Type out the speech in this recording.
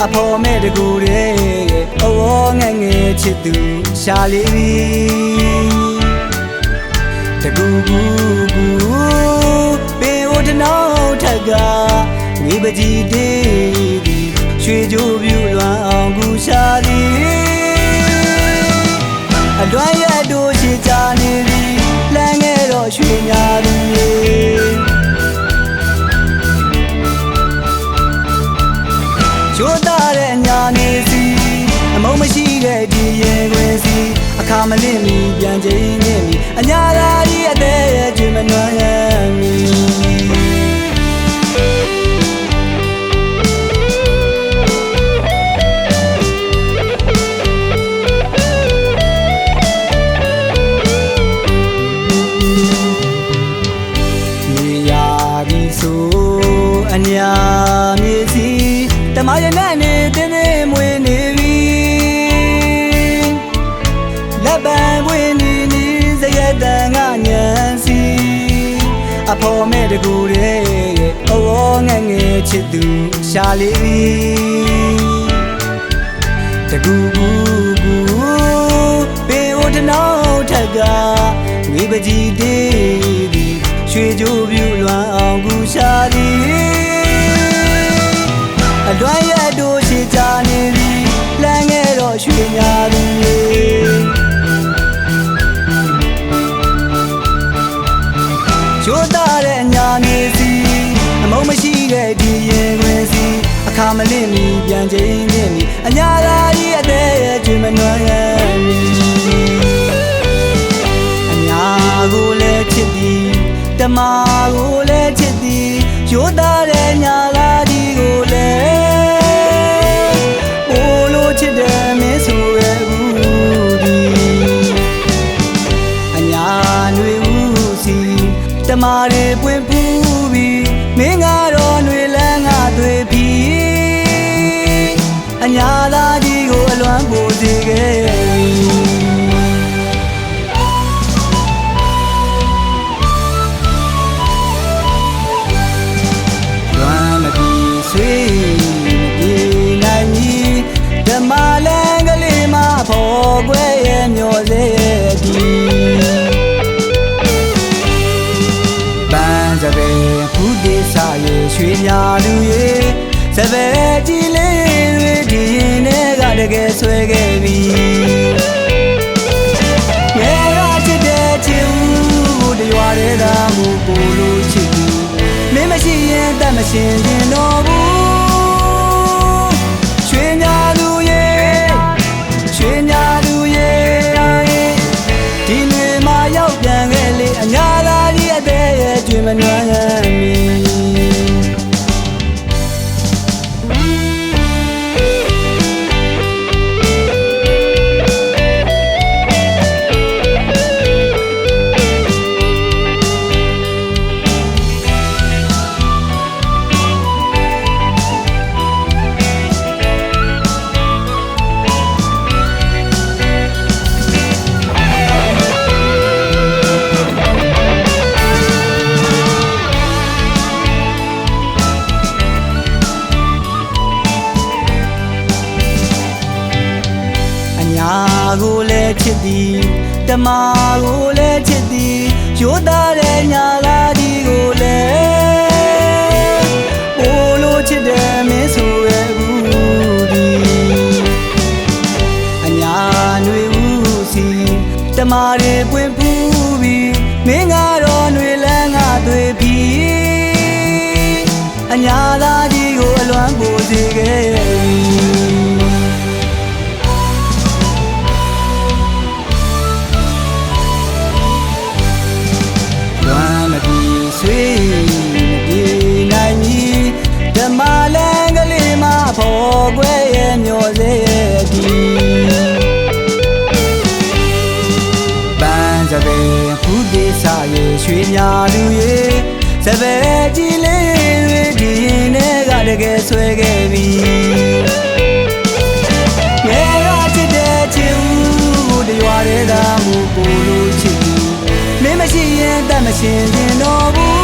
အဖော်မဲ့တကူတဲ့အဝေါ်ငယ်ငယ်ချစ်သူရှာလေးပြီတကူကူကူပေဝတနောက်ထက်ကငေးပကြီးတေးသည်ရွှေကြိုးပြူလွမ်းအောင်ကူရှာသည်အလွမ်းရက်တို့ရှိကြနေသည်လမ်းငယ်တော့ရွှေညာသူချိုးသားတဲ့ညာနေစီအမုံမရှိတဲ့ဒီရင်ခွင်စီအခါမလင့်မီပြန်ချိန်နေမီအညာသာကြီးအသေးရဲ့ကျွေးမနှွမ်းရမီနေရာဒီဆိုအညာမြေစီတမရနဲ့နေတင်းတင်းမွေးနေပြီလက်ပံပွေးနေနေစရက်တန်ကညံစီအဖော်မဲ့တကူတဲ့အဝေါ်ငယ်ငယ်ချစ်သူရှာလေးပြီတကူကူကူပေဝတနောက်ထက်ကငေးပကြီးတေးသည်ရွှေကြိုးပြူလွမ်းအောင်ကူရှာသည်အလွမ်းရက်တို့ရှိကြနေသည်လမ်းငယ်တော့ရွှေညာသူချိုးသားတဲ့ညာနေစီအမုံမရှိတဲ့ဒီရင်ခွင်စီအခါမလင့်မီပြန်ချိန်နေမီအညာသာကြီးအသေးရဲ့ကျွေးမနှွမ်းရမီအညာကိုလည်းချစ်သည်တမကိုလည်းချစ်သည်ရိုးသားတဲ့ညာသာကြီးကိုလည်းအိုလိုချစ်တယ်မင်းဆိုရဲ့ဘူးဒီအညာနှွေဦးစီတမာတွေပွင့်ပူးပြီးမင်းကတော့နှွေလန်းကသွေးပြီးအညာသာကြီးကိုအလွမ်းပိုစေခဲ့ဆွေမပြေနိုင်မီဓမ္မလန်ကလေးမဖော်ခွဲရဲ့မျောစေဒီပန်းစပယ်ဖူးဒေသရဲ့ရွှေညာလူရဲ့စပယ်ကြီးလေးတွေဒီရင်ထဲကတကယ်ဆွဲခဲ့ပြီငယ်ရချစ်တဲ့ချစ်ဦးတရွာတဲ့သာမူကိုလိုချစ်သူမင်းမရှိရင်တတ်မရှင်ရင်တော့ဘူးရွှေညာသူရဲ့ရွှေညာသူရဲ့ဒီနေ့မှရောက်ပြန်ခဲ့လေအညာသာကြီးအသေးရဲ့ကျွေးမနှွမ်းရမီကိုလည်းချစ်သည်တမကိုလည်းချစ်သည်ရိုးသားတဲ့ညာလာဒီကိုလည်းအိုလိုချစ်တယ်မင်းဆိုရဲ့ဘူးဒီအညာနှွေဦးစီတမတွေပွင့်ပူးပြီးမင်းကတော့နှွေလန်းကသွေးပြီးအညာသာကြီးကိုအလွမ်းပိုစေခဲ့ဆွေမပြေနိုင်မီဓမ္မလန်ကလေးမဖော်ခွဲရဲ့မျောစေဒီပန်းစပယ်ဖူးဒေသရဲ့ရွှေညာလူရဲ့စပယ်ကြီးလေးတွေဒီရင်ထဲကတကယ်ဆွဲခဲ့ပြီငယ်ရချစ်တဲ့ချစ်ဦးတရွာတဲ့သာမူကိုလိုချစ်မင်းမရှိရင်တတ်မရှင်ရင်တော့ဘူး